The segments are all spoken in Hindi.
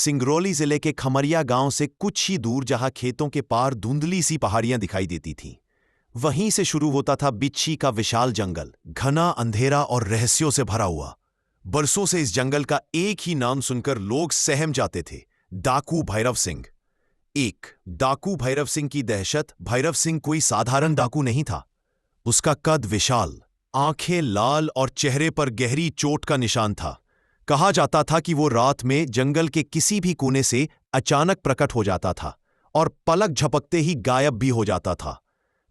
सिंगरौली जिले के खमरिया गांव से कुछ ही दूर जहां खेतों के पार धुंधली सी पहाड़ियां दिखाई देती थीं, वहीं से शुरू होता था बिच्छी का विशाल जंगल, घना अंधेरा और रहस्यों से भरा हुआ। बरसों से इस जंगल का एक ही नाम सुनकर लोग सहम जाते थे, डाकू भैरव सिंह। एक डाकू भैरव सिंह की दहशत। भैरव सिंह कोई साधारण डाकू नहीं था। उसका कद विशाल, आंखें लाल और चेहरे पर गहरी चोट का निशान था। कहा जाता था कि वो रात में जंगल के किसी भी कोने से अचानक प्रकट हो जाता था और पलक झपकते ही गायब भी हो जाता था।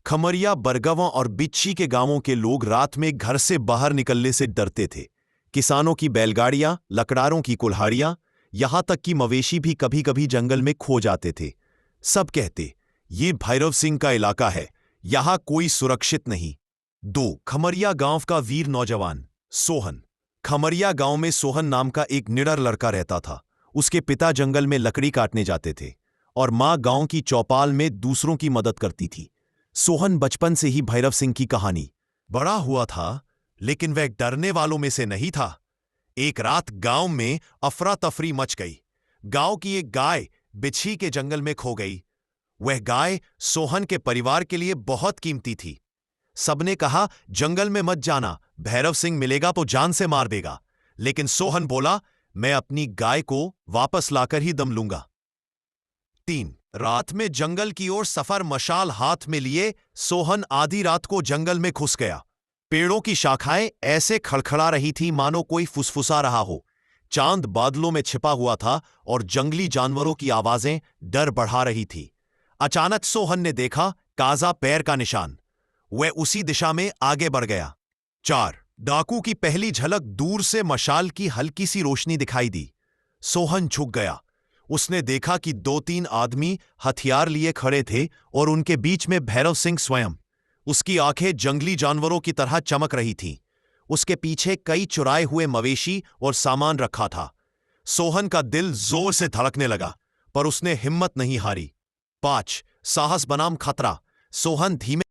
खमरिया, बरगवां और बिच्छी के गांवों के लोग रात में घर से बाहर निकलने से डरते थे। किसानों की बैलगाड़ियां, लकड़ारों की कुल्हाड़ियां, यहां तक कि मवेशी भी कभी कभी जंगल में खो जाते थे। सब कहते, ये भैरव सिंह का इलाका है, यहां कोई सुरक्षित नहीं। 2 खमरिया गांव का वीर नौजवान सोहन। खमरिया गांव में सोहन नाम का एक निडर लड़का रहता था। उसके पिता जंगल में लकड़ी काटने जाते थे और मां गांव की चौपाल में दूसरों की मदद करती थी। सोहन बचपन से ही भैरव सिंह की कहानी बड़ा हुआ था, लेकिन वह डरने वालों में से नहीं था। एक रात गांव में अफरा तफरी मच गई। गांव की एक गाय बिच्छी के जंगल में खो गई। वह गाय सोहन के परिवार के लिए बहुत कीमती थी। सबने कहा, जंगल में मत जाना, भैरव सिंह मिलेगा तो जान से मार देगा। लेकिन सोहन बोला, मैं अपनी गाय को वापस लाकर ही दम लूंगा। 3 रात में जंगल की ओर सफर, मशाल हाथ में लिए सोहन आधी रात को जंगल में घुस गया। पेड़ों की शाखाएं ऐसे खड़खड़ा रही थी मानो कोई फुसफुसा रहा हो। चांद बादलों में छिपा हुआ था और जंगली जानवरों की आवाजें डर बढ़ा रही थी। अचानक सोहन ने देखा काजा पैर का निशान। वह उसी दिशा में आगे बढ़ गया। 4 डाकू की पहली झलक, दूर से मशाल की हल्की सी रोशनी दिखाई दी। सोहन झुक गया। उसने देखा कि 2-3 आदमी हथियार लिए खड़े थे और उनके बीच में भैरव सिंह स्वयं। उसकी आंखें जंगली जानवरों की तरह चमक रही थीं। उसके पीछे कई चुराए हुए मवेशी और सामान रखा था। सोहन का दिल जोर से धड़कने लगा, पर उसने हिम्मत नहीं हारी। 5 साहस बनाम खतरा। सोहन धीमे